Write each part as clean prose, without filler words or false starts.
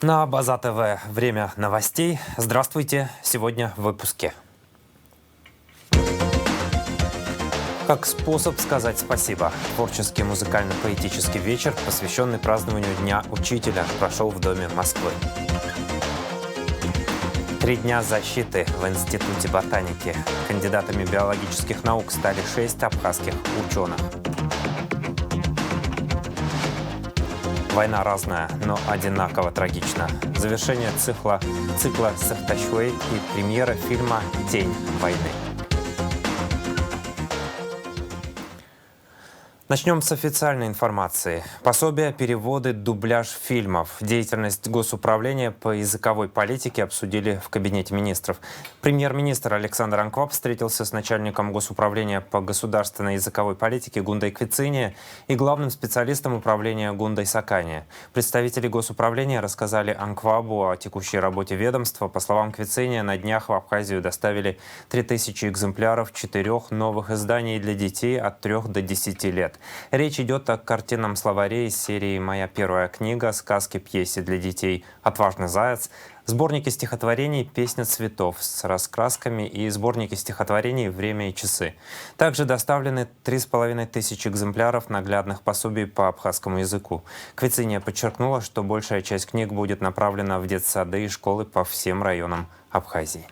На База ТВ время новостей. Здравствуйте. Сегодня в выпуске. Как способ сказать спасибо. Творческий музыкально-поэтический вечер, посвященный празднованию Дня Учителя, прошел в Доме Москвы. 3 дня защиты в Институте ботаники. Кандидатами биологических наук стали 6 абхазских ученых. Война разная, но одинаково трагична. Завершение цикла «Сыхтащуэй» и премьера фильма «Тень войны». Начнем с официальной информации. Пособия, переводы, дубляж фильмов. Деятельность госуправления по языковой политике обсудили в Кабинете министров. Премьер-министр Александр Анкваб встретился с начальником госуправления по государственной языковой политике Гундай Квициния и главным специалистом управления Гундай Сакания. Представители госуправления рассказали Анквабу о текущей работе ведомства. По словам Квициния, на днях в Абхазию доставили 3000 экземпляров 4 новых изданий для детей от 3 до 10 лет. Речь идет о картинном словаре из серии «Моя первая книга», сказки-пьесе для детей «Отважный заяц», сборники стихотворений «Песня цветов» с раскрасками и сборники стихотворений «Время и часы». Также доставлены 3500 экземпляров наглядных пособий по абхазскому языку. Квициния подчеркнула, что большая часть книг будет направлена в детсады и школы по всем районам Абхазии.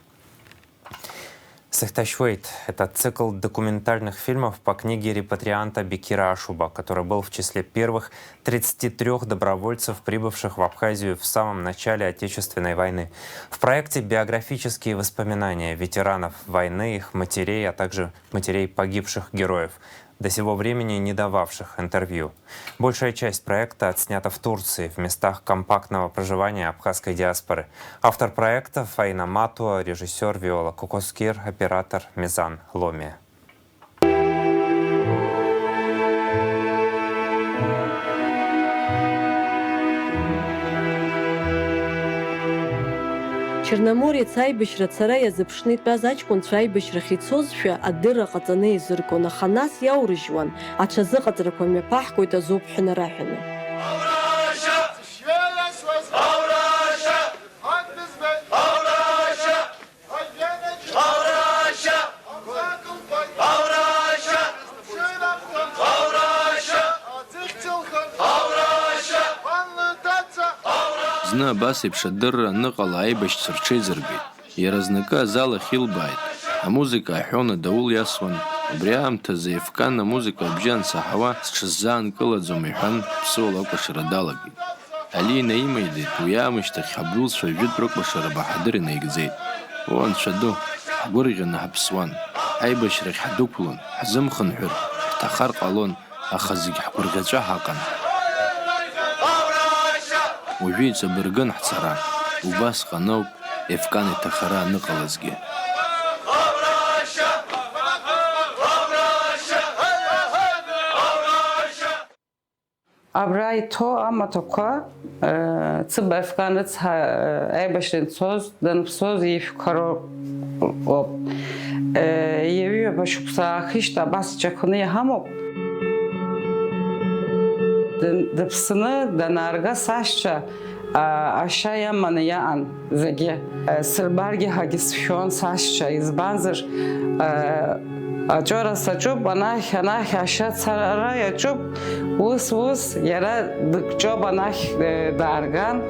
«Сыхтащуэй» — это цикл документальных фильмов по книге репатрианта Бекира Ашуба, который был в числе первых 33 добровольцев, прибывших в Абхазию в самом начале Отечественной войны. В проекте биографические воспоминания ветеранов войны, их матерей, а также матерей погибших героев, до сего времени не дававших интервью. Большая часть проекта отснята в Турции, в местах компактного проживания абхазской диаспоры. Автор проекта — Фаина Матуа, режиссер Виола Кокоскир, оператор Мизан Ломия. Черноморец аибашьра цара иазыԥшны итәаз аҷкәынцәа аибашьрахь ицозшәа адырра ҟаҵаны еизыргон, аха нас иаурыжьуан, аҽазыҟаҵарақәа мҩаԥаҳгоит азоуп ҳәаны-раҳәаны. Зны абас еиԥш адырра аныҟала аибашьцәа рҽеизыргеит. Иаразнакы азал ахь илбааит. Амузыка аҳәон, адаул иасуан. Убри аамҭазы Ефкан амузыка абжьы ансаҳауа сҽысзаанкылаӡом иҳәан, ԥсыуала акәашара далагеит. Али инаимеидеит, уи аамышьҭахь ҳабдуцәа жәытә рыкәашара баҳадыр инаигӡеит. Анцәа ду, ҳгәырӷьаны ҳаԥсуан. Аибашьрахь ҳдәықәлон, ҳзымхынҳәыр, ҳҭахар ҟалон, аха зегь ҳгәырӷьаҵәа ҳаҟан. Уажәы иҵабыргын ҳцара, убасҟан ауп Ефкан иҭахара аныҟалазгьы. Абра иҭо амаҭәақәа Ҵыба Ефкан рыцҳа аибашьра ицоз, данԥсоз ишәқәа роуп. Ҩҩаԥа шықәса аахижьҭеи абас ҷақәны иҳамоуп. Дыԥсны данаарга сашьцәа ашьа иаманы иаҟан зегьы. Сырбаргьы ҳәагьы сшәон сашьцәа, избанзар аҿара саҿуп, анахь ашьа цара иаҿуп, ус иара дыкҿоуп, анахь даарган.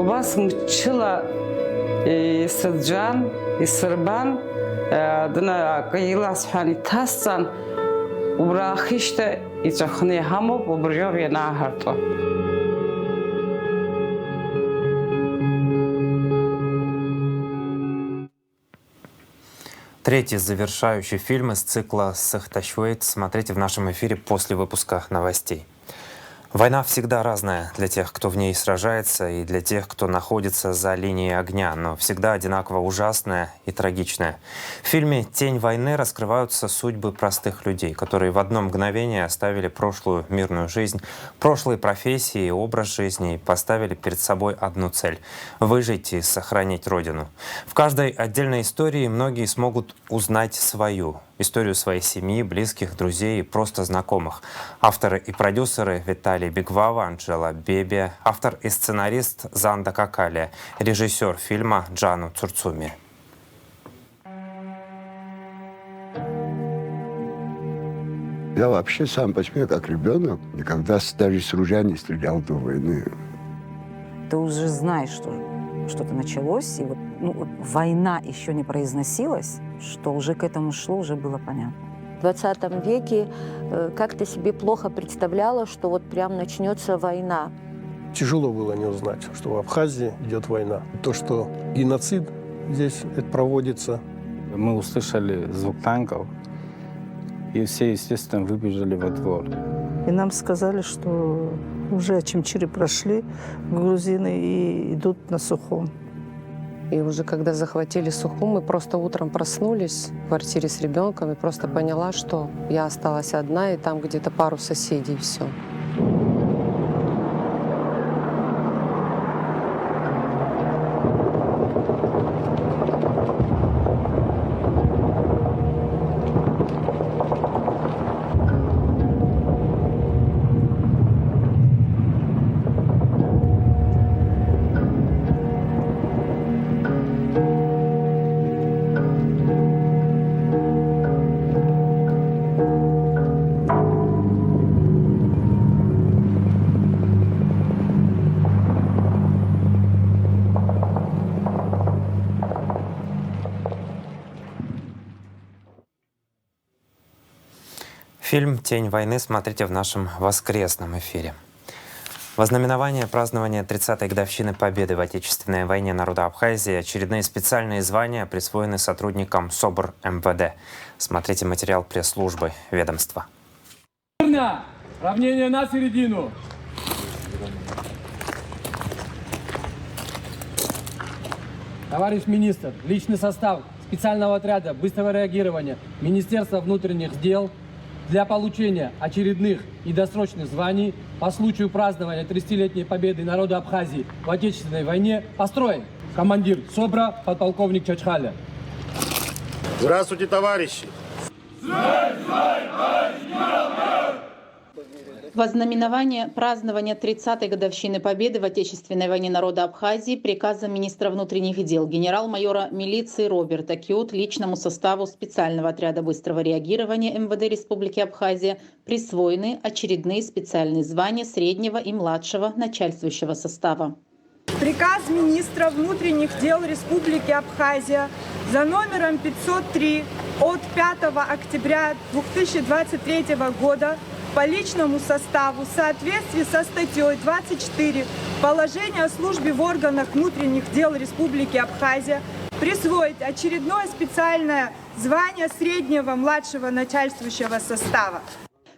Убас мчыла исыӡәӡәан, исырбан, акы иласҳәан иҭасҵан, убра аахижьҭеи иҵәахны иҳамоуп, убриоуп ианааҳарҭо. Третий завершающий фильм из цикла «Сыхтащуэй» смотрите в нашем эфире после выпуска новостей. Война всегда разная для тех, кто в ней сражается, и для тех, кто находится за линией огня, но всегда одинаково ужасная и трагичная. В фильме «Тень войны» раскрываются судьбы простых людей, которые в одно мгновение оставили прошлую мирную жизнь, прошлые профессии и образ жизни и поставили перед собой одну цель — выжить и сохранить Родину. В каждой отдельной истории многие смогут узнать свою. историю своей семьи, близких, друзей и просто знакомых. Авторы и продюсеры Виталий Бигвава, Анжела Беби, автор и сценарист Занда Какалия, режиссер фильма Джану Цурцуми. Я вообще сам по себе, как ребенок, никогда даже с ружья не стрелял до войны. Ты уже знаешь, что что-то началось, и вот, война еще не произносилась, что уже к этому шло, уже было понятно. В 20 веке как-то себе плохо представляла, что вот прям начнется война. Тяжело было не узнать, что в Абхазии идет война. То, что геноцид здесь проводится. Мы услышали звук танков, и все, естественно, выбежали во двор. И нам сказали, что уже Чимчири прошли грузины и идут на Сухум. И уже когда захватили Сухум, мы просто утром проснулись в квартире с ребенком и просто поняла, что я осталась одна, и там где-то пару соседей, и все. Фильм «Тень войны» смотрите в нашем воскресном эфире. В ознаменование празднования 30-й годовщины победы в Отечественной войне народа Абхазии очередные специальные звания присвоены сотрудникам СОБР МВД. Смотрите материал пресс-службы ведомства. Равнение на середину. Товарищ министр, личный состав специального отряда быстрого реагирования Министерства внутренних дел для получения очередных и досрочных званий по случаю празднования 30-летней победы народа Абхазии в Отечественной войне построен командир СОБРа подполковник Чачхаля. Здравствуйте, товарищи! В ознаменование празднования 30-й годовщины победы в Отечественной войне народа Абхазии приказом министра внутренних дел генерал-майора милиции Роберта Кют личному составу специального отряда быстрого реагирования МВД Республики Абхазия присвоены очередные специальные звания среднего и младшего начальствующего состава. Приказ министра внутренних дел Республики Абхазия за номером 503 от 5 октября 2023 года по личному составу в соответствии со статьей 24 положения о службе в органах внутренних дел Республики Абхазия присвоить очередное специальное звание среднего младшего начальствующего состава.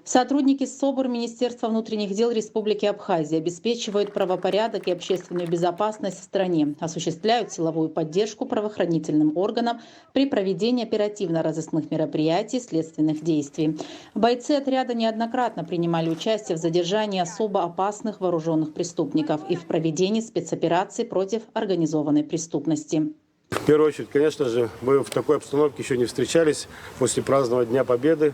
Сотрудники СОБР Министерства внутренних дел Республики Абхазия обеспечивают правопорядок и общественную безопасность в стране, осуществляют силовую поддержку правоохранительным органам при проведении оперативно-розыскных мероприятий, следственных действий. Бойцы отряда неоднократно принимали участие в задержании особо опасных вооруженных преступников и в проведении спецопераций против организованной преступности. В первую очередь, конечно же, мы в такой обстановке еще не встречались после празднования Дня Победы.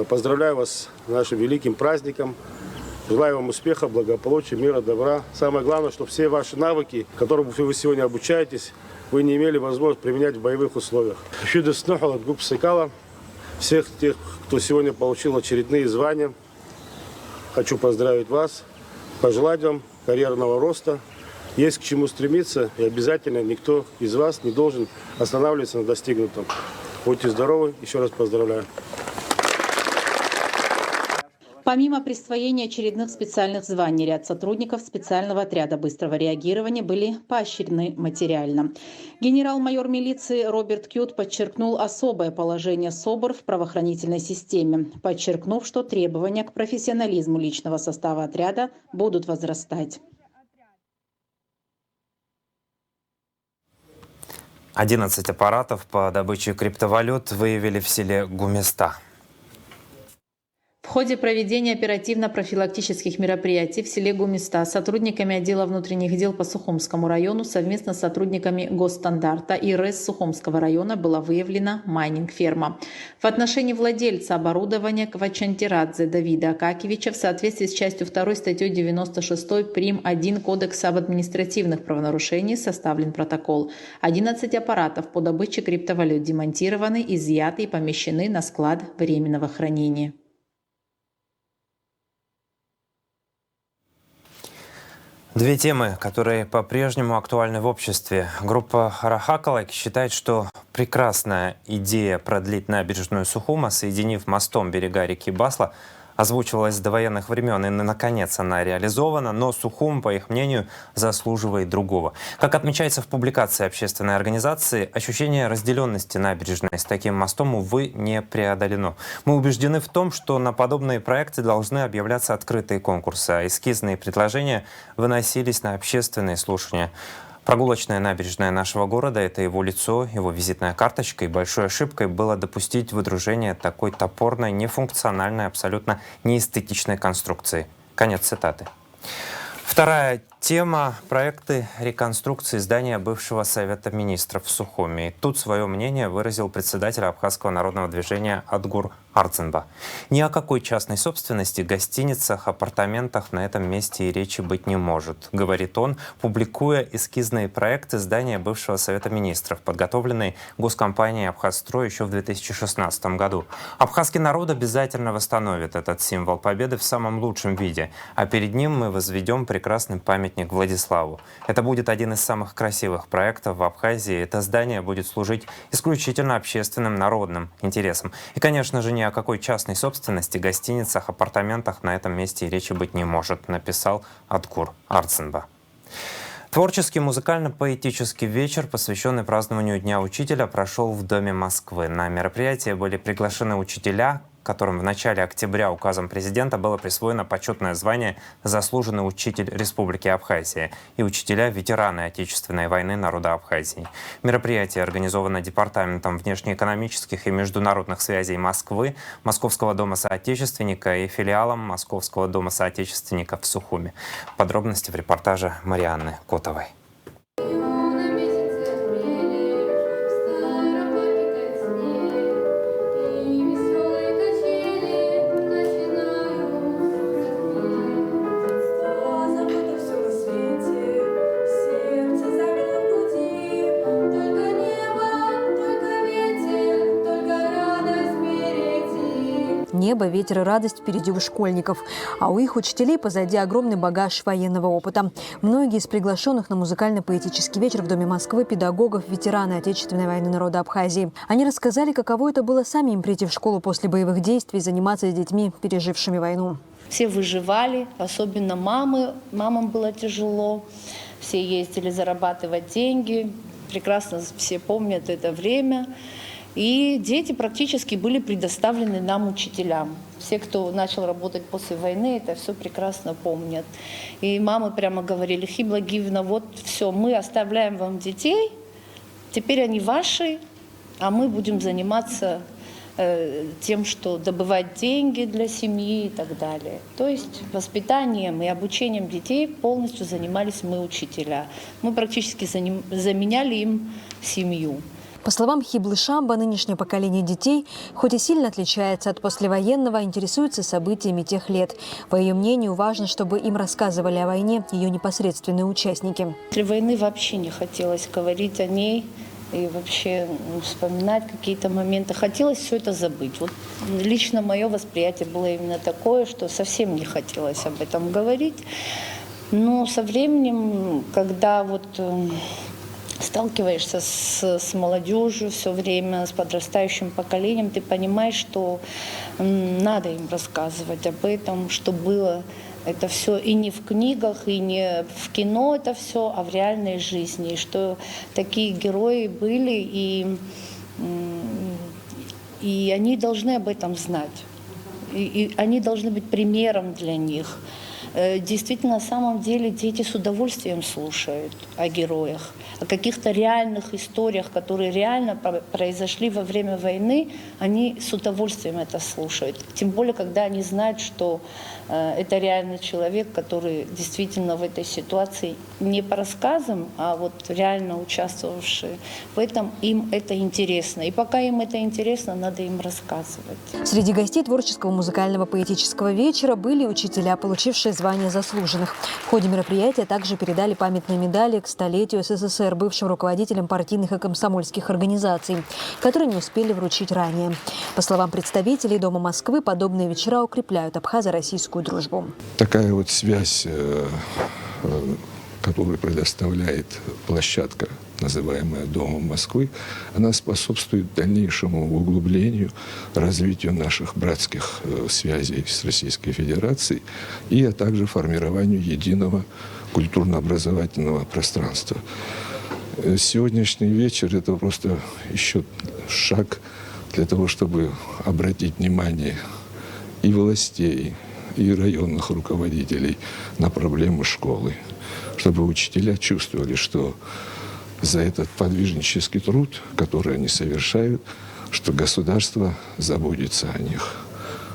Поздравляю вас с нашим великим праздником. Желаю вам успеха, благополучия, мира, добра. Самое главное, чтобы все ваши навыки, которым вы сегодня обучаетесь, вы не имели возможность применять в боевых условиях. Всех тех, кто сегодня получил очередные звания, хочу поздравить вас, пожелать вам карьерного роста. Есть к чему стремиться, и обязательно никто из вас не должен останавливаться на достигнутом. Будьте здоровы, еще раз поздравляю. Помимо присвоения очередных специальных званий, ряд сотрудников специального отряда быстрого реагирования были поощрены материально. Генерал-майор милиции Роберт Кют подчеркнул особое положение СОБР в правоохранительной системе, подчеркнув, что требования к профессионализму личного состава отряда будут возрастать. 11 аппаратов по добыче криптовалют выявили в селе Гуместа. В ходе проведения оперативно-профилактических мероприятий в селе Гумиста сотрудниками отдела внутренних дел по Сухумскому району совместно с сотрудниками Госстандарта и РЭС Сухумского района была выявлена майнинг-ферма. В отношении владельца оборудования Квачантирадзе Давида Акакевича в соответствии с частью 2 статьей 96 прим. 1 Кодекса об административных правонарушениях составлен протокол. 11 аппаратов по добыче криптовалют демонтированы, изъяты и помещены на склад временного хранения. Две темы, которые по-прежнему актуальны в обществе. Группа Рахакалайк считает, что прекрасная идея продлить набережную Сухума, соединив мостом берега реки Басла, озвучивалась до военных времен, и, наконец, она реализована, но Сухум, по их мнению, заслуживает другого. Как отмечается в публикации общественной организации, ощущение разделенности набережной с таким мостом, увы, не преодолено. Мы убеждены в том, что на подобные проекты должны объявляться открытые конкурсы, а эскизные предложения выносились на общественные слушания. Прогулочная набережная нашего города – это его лицо, его визитная карточка, и большой ошибкой было допустить выдружение такой топорной, нефункциональной, абсолютно неэстетичной конструкции. Конец цитаты. Вторая тема – проекты реконструкции здания бывшего Совета министров в Сухуми. И тут свое мнение выразил председатель Абхазского народного движения Адгур Арцинба. Ни о какой частной собственности, гостиницах, апартаментах на этом месте и речи быть не может, говорит он, публикуя эскизные проекты здания бывшего Совета министров, подготовленные госкомпанией «Абхазстрой» еще в 2016 году. Абхазский народ обязательно восстановит этот символ победы в самом лучшем виде, а перед ним мы возведем прекрасный памятник Владиславу. Это будет один из самых красивых проектов в Абхазии. Это здание будет служить исключительно общественным, народным интересам. И, конечно же, ни о какой частной собственности, гостиницах, апартаментах на этом месте и речи быть не может, написал Адгур Арцинба. Творческий музыкально-поэтический вечер, посвященный празднованию Дня учителя, прошел в Доме Москвы. На мероприятие были приглашены учителя, которым в начале октября указом президента было присвоено почетное звание «Заслуженный учитель Республики Абхазия» и учителя-ветераны Отечественной войны народа Абхазии. Мероприятие организовано Департаментом внешнеэкономических и международных связей Москвы, Московского дома соотечественника и филиалом Московского дома соотечественника в Сухуми. Подробности в репортаже Марианны Котовой. Небо, ветер и радость впереди у школьников, а у их учителей позади огромный багаж военного опыта. Многие из приглашенных на музыкально-поэтический вечер в Доме Москвы педагогов, ветераны Отечественной войны народа Абхазии. Они рассказали, каково это было самим прийти в школу после боевых действий и заниматься с детьми, пережившими войну. Все выживали, особенно мамы. Мамам было тяжело. Все ездили зарабатывать деньги. Прекрасно все помнят это время. И дети практически были предоставлены нам, учителям. Все, кто начал работать после войны, это все прекрасно помнят. И мамы прямо говорили: Хибла Гивна, вот все, мы оставляем вам детей, теперь они ваши, а мы будем заниматься тем, что добывать деньги для семьи и так далее. То есть воспитанием и обучением детей полностью занимались мы, учителя. Мы практически заменяли им семью. По словам Хиблы Шамба, нынешнее поколение детей, хоть и сильно отличается от послевоенного, интересуется событиями тех лет. По ее мнению, важно, чтобы им рассказывали о войне ее непосредственные участники. После войны вообще не хотелось говорить о ней и вообще вспоминать какие-то моменты. Хотелось все это забыть. Вот лично мое восприятие было именно такое, что совсем не хотелось об этом говорить. Но со временем, когда вот сталкиваешься с молодежью все время, с подрастающим поколением, ты понимаешь, что надо им рассказывать об этом, что было это все и не в книгах, и не в кино это все, а в реальной жизни. И что такие герои были, и они должны об этом знать. И они должны быть примером для них. действительно, на самом деле, дети с удовольствием слушают о героях, о каких-то реальных историях, которые реально произошли во время войны, они с удовольствием это слушают. Тем более, когда они знают, что это реальный человек, который действительно в этой ситуации не по рассказам, а вот реально участвовавший в этом, им это интересно. И пока им это интересно, надо им рассказывать. Среди гостей творческого музыкального поэтического вечера были учителя, получившие звание заслуженных. В ходе мероприятия также передали памятные медали к столетию СССР бывшим руководителям партийных и комсомольских организаций, которые не успели вручить ранее. По словам представителей Дома Москвы, подобные вечера укрепляют абхазо-российскую дружбу. Такая вот связь, которую предоставляет площадка, называемая Домом Москвы, она способствует дальнейшему углублению, развитию наших братских связей с Российской Федерацией а также формированию единого культурно-образовательного пространства. Сегодняшний вечер – это просто еще шаг для того, чтобы обратить внимание и властей, и районных руководителей на проблему школы, чтобы учителя чувствовали, что за этот подвижнический труд, который они совершают, что государство заботится о них.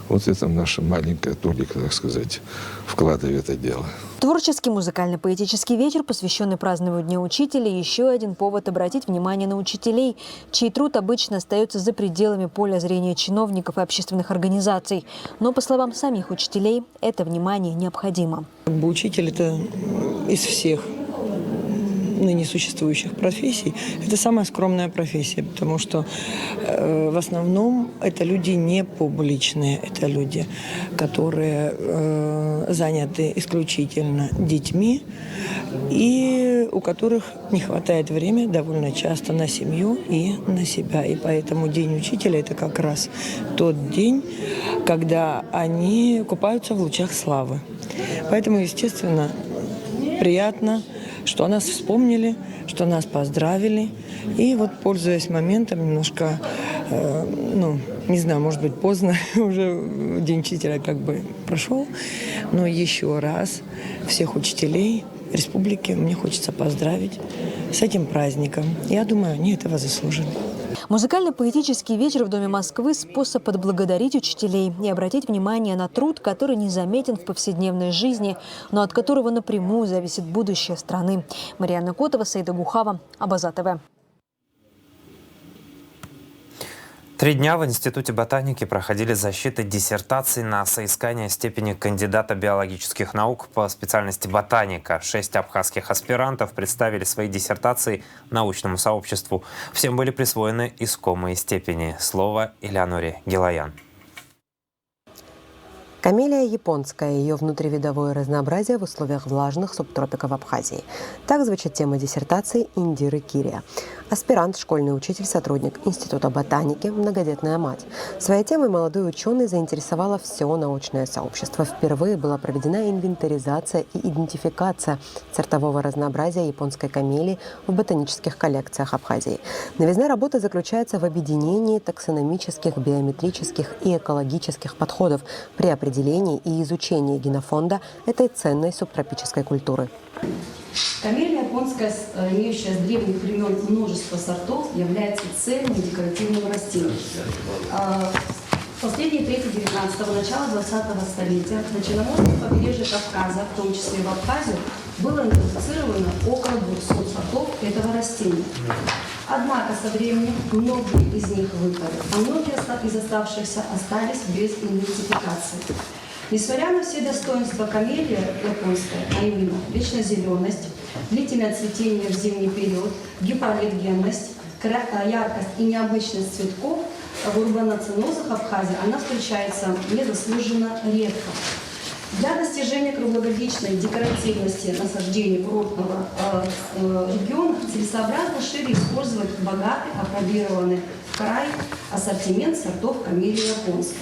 Вот это наша маленькая толика, так сказать, вклада в это дело. Творческий музыкально-поэтический вечер, посвященный празднованию Дня учителя, еще один повод обратить внимание на учителей, чей труд обычно остается за пределами поля зрения чиновников и общественных организаций. Но, по словам самих учителей, это внимание необходимо. Учитель – это из всех ныне существующих профессий, это самая скромная профессия, потому что в основном это люди не публичные, это люди, которые заняты исключительно детьми и у которых не хватает времени довольно часто на семью и на себя. И поэтому День учителя – это как раз тот день, когда они купаются в лучах славы. Поэтому, естественно, приятно, что о нас вспомнили, что нас поздравили. И вот, пользуясь моментом, немножко, не знаю, может быть, поздно, уже День учителя как бы прошел, но еще раз всех учителей республики мне хочется поздравить с этим праздником. Я думаю, они этого заслужили. Музыкально-поэтический вечер в Доме Москвы – способ отблагодарить учителей и обратить внимание на труд, который незаметен в повседневной жизни, но от которого напрямую зависит будущее страны. Марьяна Котова, Саида Гухава, Абаза ТВ. 3 дня в Институте ботаники проходили защиты диссертаций на соискание степени кандидата биологических наук по специальности ботаника. 6 абхазских аспирантов представили свои диссертации научному сообществу. Всем были присвоены искомые степени. Слово Элеоноре Гилаян. Камелия японская, ее внутривидовое разнообразие в условиях влажных субтропиков Абхазии. Так звучит тема диссертации Индиры Кирия. Аспирант, школьный учитель, сотрудник Института ботаники, многодетная мать. Своей темой молодой ученый заинтересовала все научное сообщество. Впервые была проведена инвентаризация и идентификация сортового разнообразия японской камелии в ботанических коллекциях Абхазии. Новизна работы заключается в объединении таксономических, биометрических и экологических подходов при определении и изучении генофонда этой ценной субтропической культуры. Камелия японская, имеющая с древних времен множество сортов, является цельным декоративным растением. В последние трети 19-го, начала 20-го столетия на черноморском побережье Кавказа, в том числе и в Абхазию, было интродуцировано около 200 сортов этого растения. Однако со временем многие из них выпали, а многие из оставшихся остались без идентификации. Несмотря на все достоинства камелия японская, а именно вечнозеленость, длительное цветение в зимний период, гипоаллергенность, яркость и необычность цветков, в урбаноценозах Абхазии она встречается незаслуженно редко. Для достижения круглогодичной декоративности насаждений курортного региона целесообразно шире использовать богатый, опробированный в край ассортимент сортов камелии японской.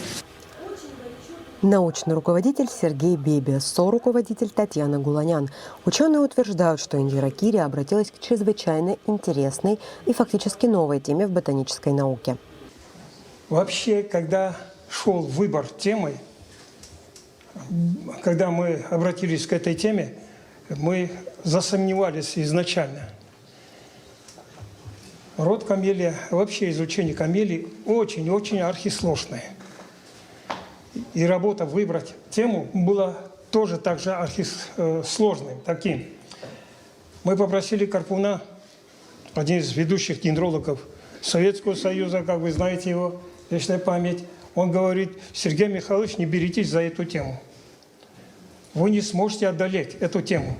Научный руководитель Сергей Бебия, соруководитель Татьяна Гуланян. Ученые утверждают, что Индира Кирия обратилась к чрезвычайно интересной и фактически новой теме в ботанической науке. Вообще, когда шел выбор темы, когда мы обратились к этой теме, мы засомневались изначально. Род камелия, вообще изучение камелий очень-очень архисложное. И работа выбрать тему была тоже так же архисложной, таким. Мы попросили Карпуна, один из ведущих дендрологов Советского Союза, как вы знаете его, вечная память. Он говорит: Сергей Михайлович, не беритесь за эту тему. Вы не сможете одолеть эту тему.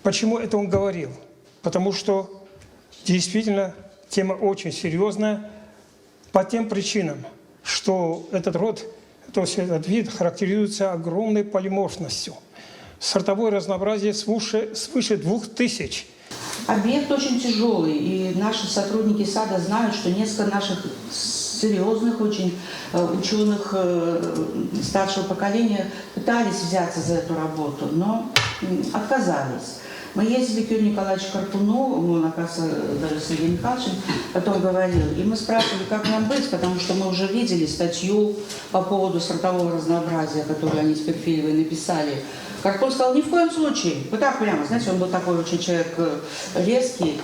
Почему это он говорил? Потому что действительно тема очень серьезная по тем причинам, что этот род, то есть этот вид характеризуется огромной полиморфностью. Сортовое разнообразие свыше 2000. Объект очень тяжелый, и наши сотрудники сада знают, что несколько наших серьезных очень ученых старшего поколения пытались взяться за эту работу, но отказались. Мы ездили к Юрию Николаевичу Карпуну, он, оказывается, даже с Сергеем Михайловичем потом говорил, и мы спрашивали, как нам быть, потому что мы уже видели статью по поводу сортового разнообразия, которую они с Перфильевой написали. Карпун сказал: ни в коем случае. Вот так прямо, знаете, он был такой очень человек резкий.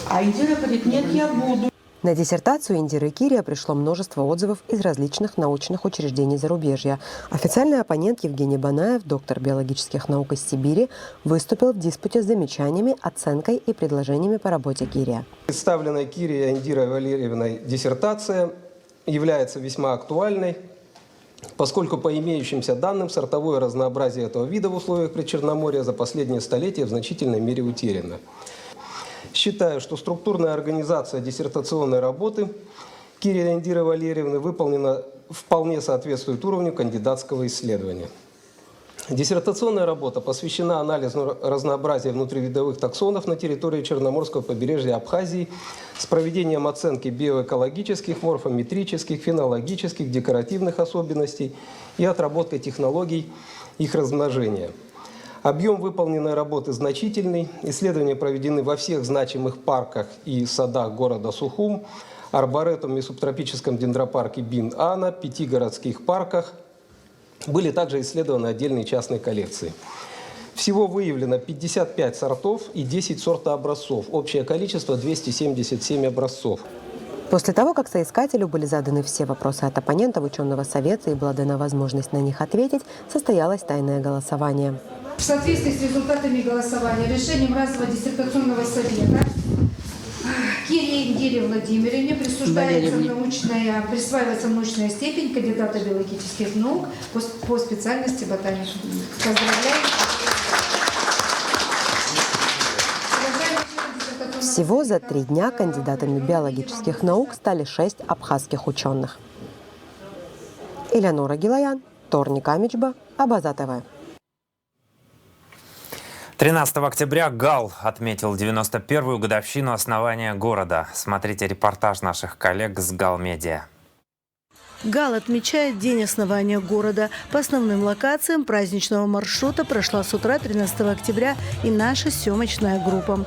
А Индира говорит: нет, я буду. На диссертацию Индиры Кирия пришло множество отзывов из различных научных учреждений зарубежья. Официальный оппонент Евгений Банаев, доктор биологических наук из Сибири, выступил в диспуте с замечаниями, оценкой и предложениями по работе Кирия. Представленная Кирией Индирой Валерьевной диссертация является весьма актуальной, поскольку по имеющимся данным сортовое разнообразие этого вида в условиях Причерноморья за последние столетия в значительной мере утеряно. Считаю, что структурная организация диссертационной работы Кирия Индиры Валерьевны выполнена вполне соответствует уровню кандидатского исследования. Диссертационная работа посвящена анализу разнообразия внутривидовых таксонов на территории Черноморского побережья Абхазии с проведением оценки биоэкологических, морфометрических, фенологических, декоративных особенностей и отработкой технологий их размножения. Объем выполненной работы значительный. Исследования проведены во всех значимых парках и садах города Сухум, арборетуме и субтропическом дендропарке Бин-Ана, 5 городских парках. Были также исследованы отдельные частные коллекции. Всего выявлено 55 сортов и 10 сортообразцов. Общее количество 277 образцов. После того, как соискателю были заданы все вопросы от оппонентов ученого совета и была дана возможность на них ответить, состоялось тайное голосование. В соответствии с результатами голосования решением разового диссертационного совета Кирии Индире Владимировне присваивается научная степень кандидата биологических наук по специальности ботаника. Поздравляю! Всего за 3 дня кандидатами биологических наук стали 6 абхазских ученых. Элеонора Гилаян, Торник Амичба, Абаза ТВ. 13 октября ГАЛ отметил 91-ю годовщину основания города. Смотрите репортаж наших коллег с ГАЛ-медиа. ГАЛ отмечает день основания города. По основным локациям праздничного маршрута прошла с утра 13 октября и наша съемочная группа.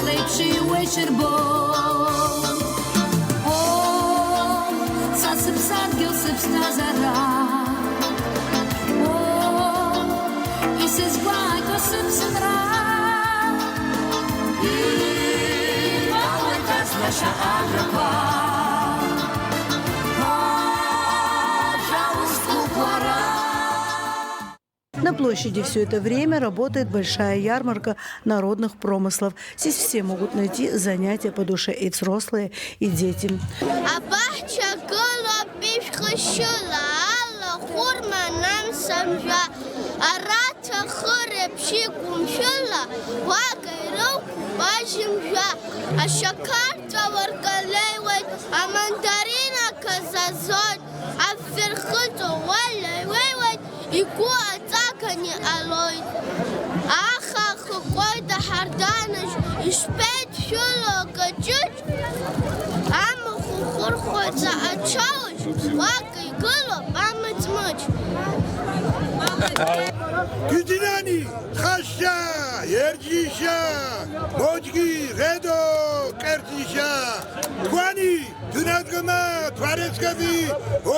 Лепший вечір бой. О, сасып садгил сыпсна зара. О, и сызгвай то сыпсынра. И малой тас наша аграпа. На площади все это время работает большая ярмарка народных промыслов. Здесь все могут найти занятия по душе, и взрослые, и дети. А мандарина казазот, а ферхуту Aloy. Acha какой-то харданыш, и спеть фюло качуч. Ама хухурхойца очауч, вакай гыло, память мыч. Güdinani, Xaşa, Yercişa, Moçgi, Redo, Kertişa, Kuani, Tünazgama, Tvaretskavi,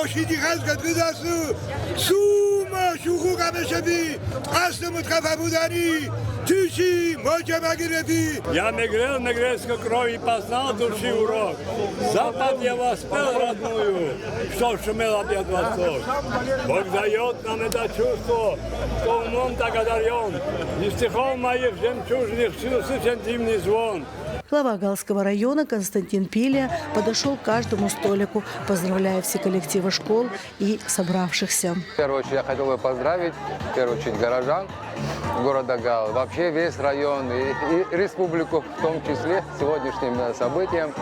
Oşidi Xazgat Gıdası, Suma, Şuhu Gameşevi, Aslımıt Kafabudani, Tüşi, Moça Magirevi. Я мигрельской крови познал души урок. Запад я воспел родную, что шумел обед восток. Бог дает нам это чувство, что умом так одарен. Из стихов моих жемчужных слышен зимний звон. Глава Галского района Константин Пилия подошел к каждому столику, поздравляя все коллективы школ и собравшихся. В первую очередь я хотел бы поздравить, в первую очередь, горожан города Гал, вообще весь район и республику в том числе сегодняшним событием.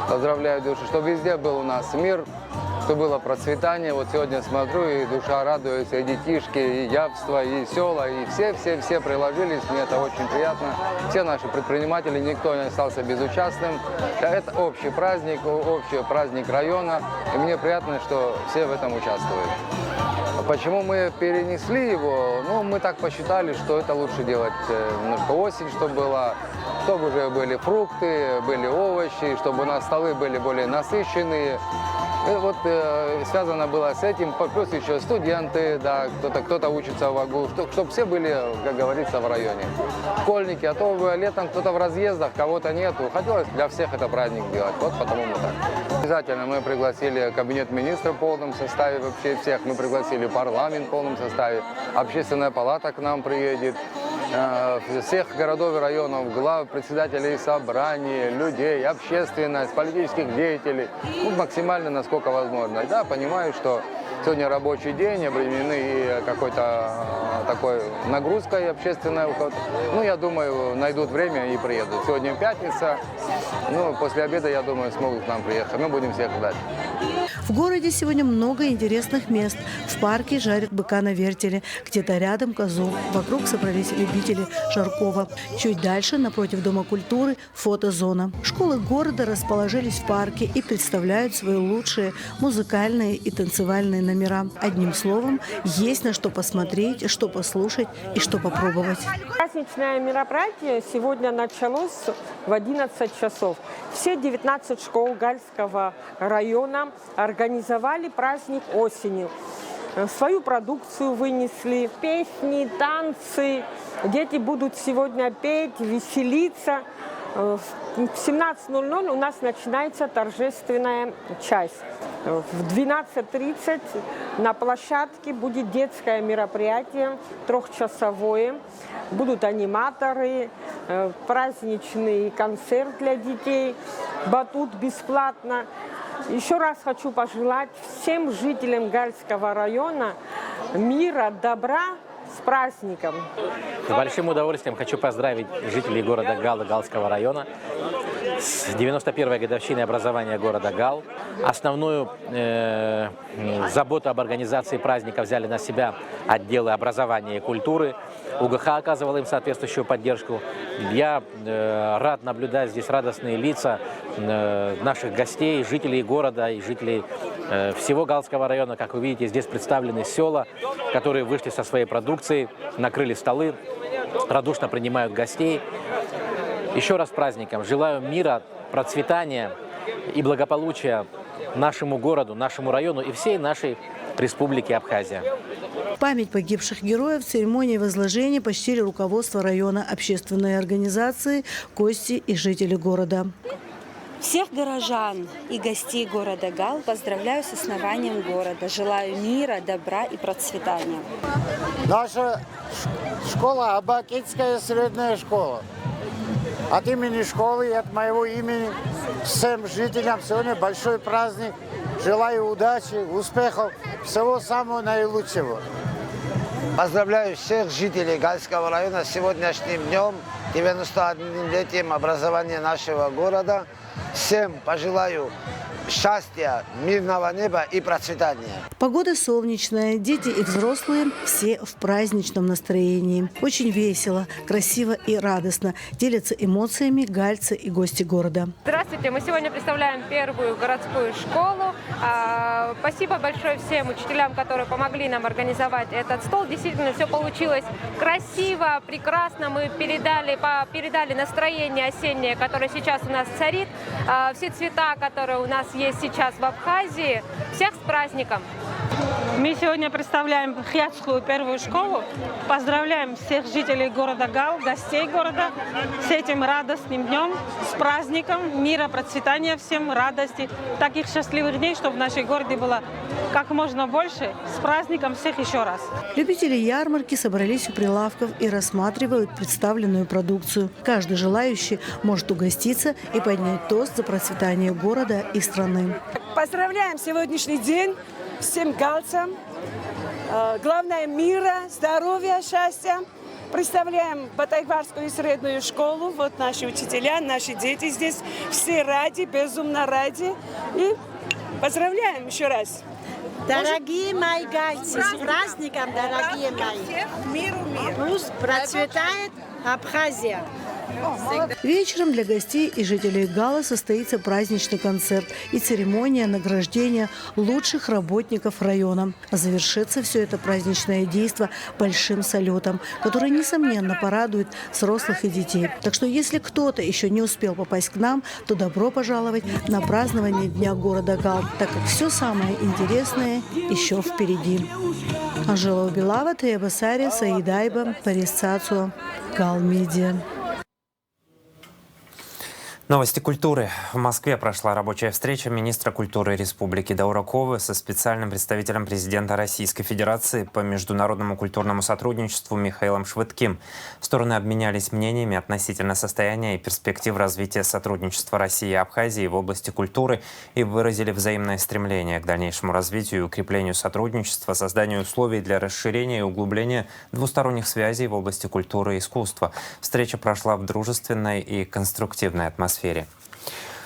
Поздравляю души, чтобы везде был у нас мир, чтобы было процветание. Вот сегодня смотрю, и душа радуется, и детишки, и явства, и села, и все приложились. Мне это очень приятно. Все наши предприниматели, никто не остался безучастным. Это общий праздник района, и мне приятно, что все в этом участвуют. Почему мы перенесли его? Ну, мы так посчитали, что это лучше делать немножко осень, чтобы уже были фрукты, были овощи, чтобы у нас столы были более насыщенные. И вот связано было с этим, плюс еще студенты, да, кто-то учится в АГУ, чтобы все были, как говорится, в районе. Школьники, а то летом кто-то в разъездах, кого-то нету. Хотелось для всех это праздник делать, вот потому мы так. Обязательно мы пригласили кабинет министров в полном составе, вообще всех, мы пригласили парламент в полном составе, общественная палата к нам приедет. Всех городов и районов, глав, председателей собраний, людей, общественность, политических деятелей, ну, максимально, насколько возможно. Да, понимаю, что сегодня рабочий день, обременены и какой-то такой нагрузкой общественной. Ну, я думаю, найдут время и приедут. Сегодня пятница, ну, после обеда, я думаю, смогут к нам приехать. Мы будем всех ждать. В городе сегодня много интересных мест. В парке жарят быка на вертеле, где-то рядом козу. Вокруг собрались любители жаркого. Чуть дальше, напротив Дома культуры, фотозона. Школы города расположились в парке и представляют свои лучшие музыкальные и танцевальные номера. Одним словом, есть на что посмотреть, что послушать и что попробовать. Праздничное мероприятие сегодня началось в 11 часов. Все 19 школ Гальского района организовали праздник осени. Свою продукцию вынесли, песни, танцы. Дети будут сегодня петь, веселиться. В 17:00 у нас начинается торжественная часть. В 12:30 на площадке будет детское мероприятие, 3-часовое. Будут аниматоры, праздничный концерт для детей, батут бесплатно. Еще раз хочу пожелать всем жителям Гальского района мира, добра, с праздником! С большим удовольствием хочу поздравить жителей города Гал и Галского района с 91-й годовщиной образования города Гал. Основную заботу об организации праздника взяли на себя отделы образования и культуры. УГХ оказывал им соответствующую поддержку. Я рад наблюдать здесь радостные лица наших гостей, жителей города и жителей всего Галского района. Как вы видите, здесь представлены села, которые вышли со своей продукцией, накрыли столы, радушно принимают гостей. Еще раз с праздником. Желаю мира, процветания и благополучия нашему городу, нашему району и всей нашей республике Абхазия. В память погибших героев в церемонии возложения почтили руководство района, общественные организации, гости и жители города. Всех горожан и гостей города Гал поздравляю с основанием города. Желаю мира, добра и процветания. Наша школа – Абакитская средняя школа. От имени школы и от моего имени всем жителям сегодня большой праздник. Желаю удачи, успехов, всего самого наилучшего. Поздравляю всех жителей Гальского района с сегодняшним днем, 91-летием образования нашего города. всем пожелаю счастья, мирного неба и процветания. Погода солнечная, дети и взрослые все в праздничном настроении. Очень весело, красиво и радостно делятся эмоциями гальцы и гости города. Здравствуйте, мы сегодня представляем первую городскую школу. Спасибо большое всем учителям, которые помогли нам организовать этот стол. Действительно, все получилось красиво, прекрасно. Мы передали настроение осеннее, которое сейчас у нас царит. Все цвета, которые у нас есть сейчас в Абхазии. Всех с праздником! Мы сегодня представляем Хятскую первую школу. Поздравляем всех жителей города Гал, гостей города с этим радостным днем, с праздником, мира, процветания всем, радости, таких счастливых дней, чтобы в нашем городе было как можно больше. С праздником всех еще раз. Любители ярмарки собрались у прилавков и рассматривают представленную продукцию. Каждый желающий может угоститься и поднять тост за процветание города и страны. Поздравляем сегодняшний день всем галцам. Главное мира, здоровья, счастья. Представляем Батайгварскую среднюю школу. Вот наши учителя, наши дети здесь. Все ради, безумно ради. И поздравляем еще раз. Дорогие мои гальцы, с праздником, дорогие мои. Пусть процветает Абхазия. Вечером для гостей и жителей Гала состоится праздничный концерт и церемония награждения лучших работников района. Завершится все это праздничное действо большим салютом, который, несомненно, порадует взрослых и детей. Так что, если кто-то еще не успел попасть к нам, то добро пожаловать на празднование Дня города Гал, так как все самое интересное еще впереди. Анжела Убилава, Тея Басария, Саидайба, Борис Цацуа, Гал Медиа. Новости культуры. В Москве прошла рабочая встреча министра культуры Республики Дауракова со специальным представителем президента Российской Федерации по международному культурному сотрудничеству Михаилом Швыдким. Стороны обменялись мнениями относительно состояния и перспектив развития сотрудничества России и Абхазии в области культуры и выразили взаимное стремление к дальнейшему развитию и укреплению сотрудничества, созданию условий для расширения и углубления двусторонних связей в области культуры и искусства. Встреча прошла в дружественной и конструктивной атмосфере.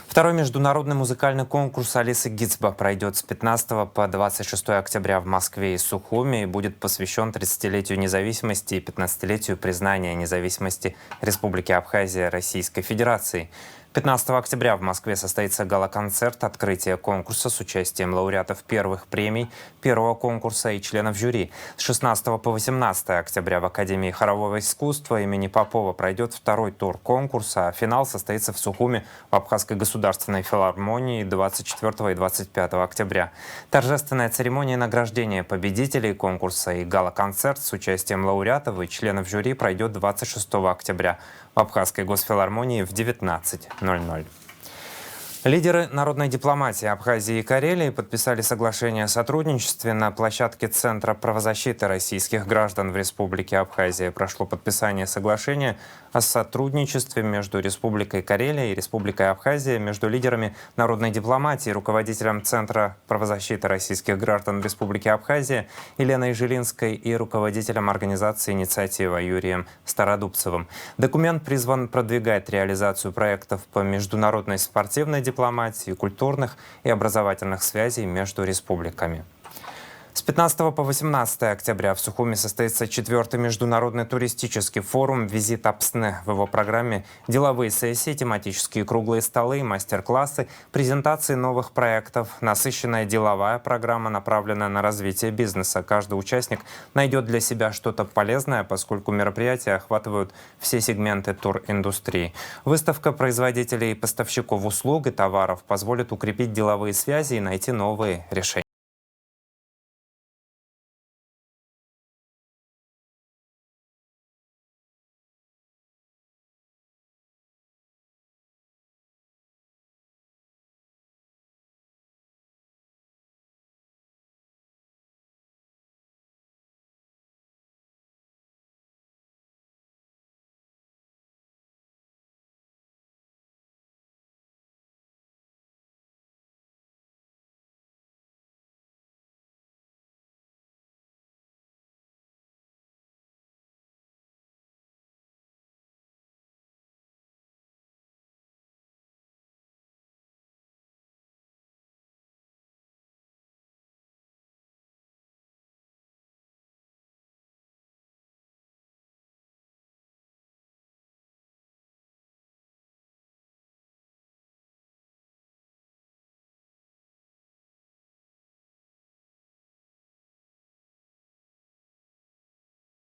Второй международный музыкальный конкурс Алисы Гицба пройдет с 15 по 26 октября в Москве и Сухуми и будет посвящен 30-летию независимости и 15-летию признания независимости Республики Абхазия Российской Федерации. 15 октября в Москве состоится гала-концерт открытия конкурса с участием лауреатов первых премий первого конкурса и членов жюри. С 16 по 18 октября в Академии хорового искусства имени Попова пройдет второй тур конкурса, а финал состоится в Сухуми в Абхазской государственной филармонии 24 и 25 октября. Торжественная церемония награждения победителей конкурса и гала-концерт с участием лауреатов и членов жюри пройдет 26 октября в Абхазской госфилармонии в 19:00. Лидеры народной дипломатии Абхазии и Карелии подписали соглашение о сотрудничестве на площадке Центра правозащиты российских граждан в Республике Абхазия. Прошло подписание соглашения о сотрудничестве между Республикой Карелия и Республикой Абхазия, между лидерами народной дипломатии, руководителем Центра правозащиты российских граждан в Республике Абхазия Еленой Жилинской и руководителем организации «Инициатива» Юрием Стародубцевым. Документ призван продвигать реализацию проектов по международной спортивной дипломатии, культурных и образовательных связей между республиками. С 15 по 18 октября в Сухуми состоится 4-й международный туристический форум «Визит Апсне». В его программе деловые сессии, тематические круглые столы, мастер-классы, презентации новых проектов. Насыщенная деловая программа, направленная на развитие бизнеса. Каждый участник найдет для себя что-то полезное, поскольку мероприятия охватывают все сегменты туриндустрии. Выставка производителей и поставщиков услуг и товаров позволит укрепить деловые связи и найти новые решения.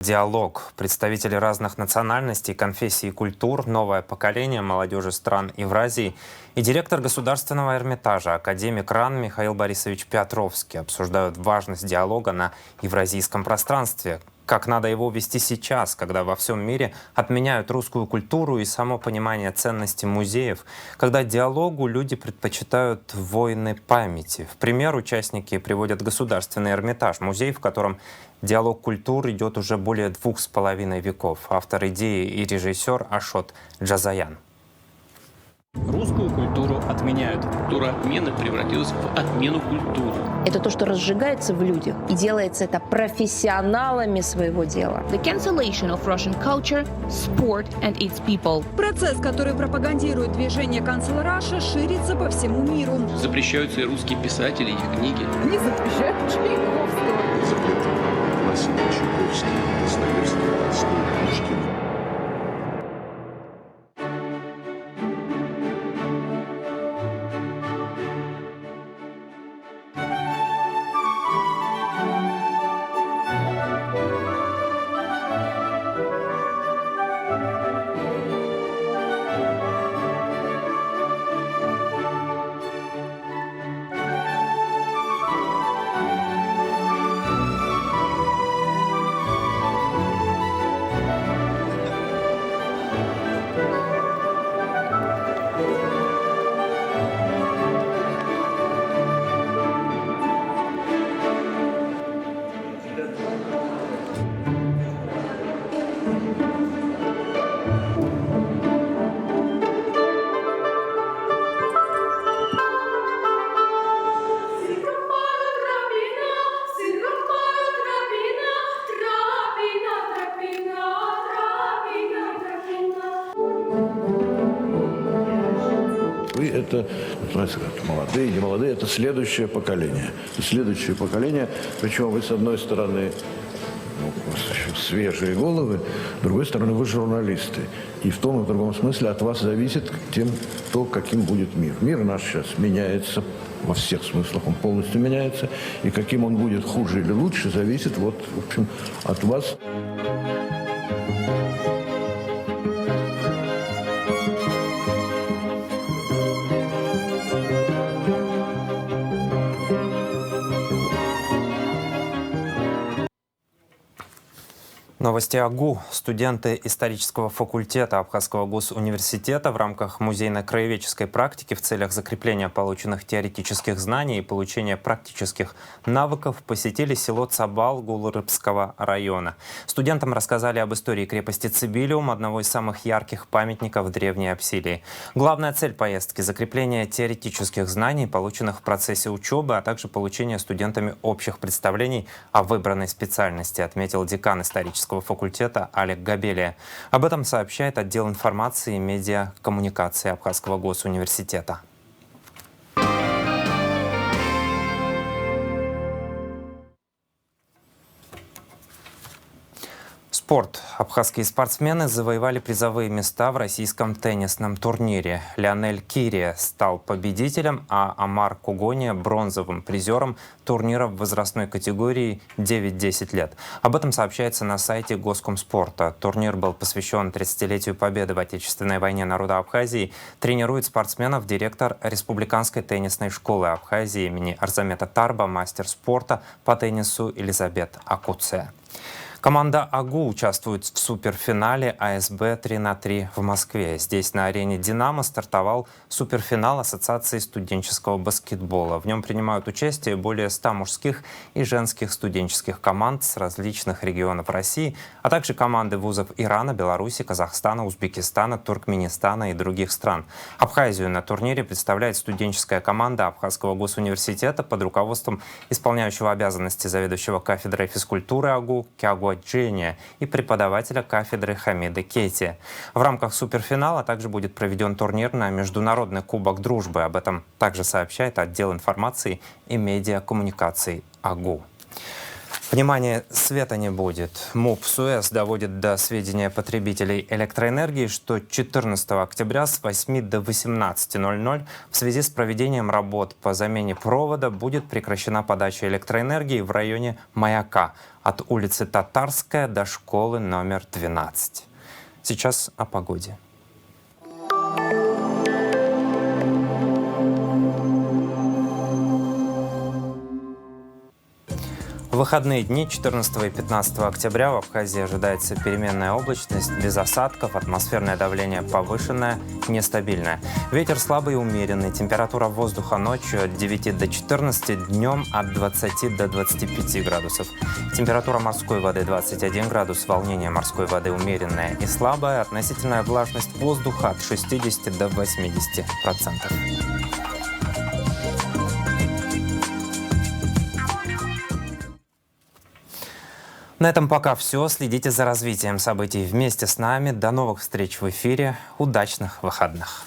Диалог. Представители разных национальностей, конфессий и культур, новое поколение молодежи стран Евразии и директор Государственного Эрмитажа, академик РАН Михаил Борисович Петровский обсуждают важность диалога на евразийском пространстве. Как надо его вести сейчас, когда во всем мире отменяют русскую культуру и само понимание ценности музеев, когда диалогу люди предпочитают войны памяти. В пример участники приводят Государственный Эрмитаж, музей, в котором диалог культур идет уже более 2,5 веков. Автор идеи и режиссер Ашот Джазаян. Русскую культуру отменяют. Культура отмены превратилась в отмену культуры. Это то, что разжигается в людях, и делается это профессионалами своего дела. The cancellation of Russian culture, sport and its people. Процесс, который пропагандирует движение Cancel Russia, ширится по всему миру. Запрещаются и русские писатели, их книги. Не запрещают Чайковского. Запрет Василия Чайковского, Достоевского, Толстого, Пушкина. Это, знаете, молодые, не молодые, это следующее поколение. Следующее поколение, причем вы, с одной стороны, свежие головы, с другой стороны, вы журналисты. И в том и в другом смысле от вас зависит то, каким будет мир. Мир наш сейчас меняется во всех смыслах, он полностью меняется. И каким он будет, хуже или лучше, зависит в общем, от вас. Новости АГУ. Студенты исторического факультета Абхазского госуниверситета в рамках музейно-краеведческой практики в целях закрепления полученных теоретических знаний и получения практических навыков посетили село Цабал Гулрыбского района. Студентам рассказали об истории крепости Цибилиум, одного из самых ярких памятников древней Апсилии. Главная цель поездки – закрепление теоретических знаний, полученных в процессе учебы, а также получение студентами общих представлений о выбранной специальности, отметил декан исторического факультета Олег Габелия. Об этом сообщает отдел информации и медиакоммуникации Абхазского госуниверситета. Спорт. Абхазские спортсмены завоевали призовые места в российском теннисном турнире. Леонель Кирия стал победителем, а Амар Кугония – бронзовым призером турнира в возрастной категории 9-10 лет. Об этом сообщается на сайте Госкомспорта. Турнир был посвящен 30-летию победы в Отечественной войне народа Абхазии. Тренирует спортсменов директор Республиканской теннисной школы Абхазии имени Арзамета Тарба, мастер спорта по теннису Елизабет Акуция. Команда АГУ участвует в суперфинале АСБ 3х3 в Москве. Здесь на арене «Динамо» стартовал суперфинал Ассоциации студенческого баскетбола. В нем принимают участие более 100 мужских и женских студенческих команд с различных регионов России, а также команды вузов Ирана, Беларуси, Казахстана, Узбекистана, Туркменистана и других стран. Абхазию на турнире представляет студенческая команда Абхазского госуниверситета под руководством исполняющего обязанности заведующего кафедрой физкультуры АГУ Кягу Джения и преподавателя кафедры Хамида Кейти. В рамках суперфинала также будет проведен турнир на Международный кубок дружбы. Об этом также сообщает отдел информации и медиакоммуникаций АГУ. Внимание, света не будет. МУП СУЭС доводит до сведения потребителей электроэнергии, что 14 октября с 8 до 18:00 в связи с проведением работ по замене провода будет прекращена подача электроэнергии в районе Маяка от улицы Татарская до школы номер 12. Сейчас о погоде. В выходные дни 14 и 15 октября в Абхазии ожидается переменная облачность, без осадков, атмосферное давление повышенное, нестабильное. Ветер слабый и умеренный, температура воздуха ночью от 9 до 14, днем от 20 до 25 градусов. Температура морской воды 21 градус, волнение морской воды умеренное и слабое, относительная влажность воздуха от 60 до 80%. На этом пока все. Следите за развитием событий вместе с нами. До новых встреч в эфире. Удачных выходных.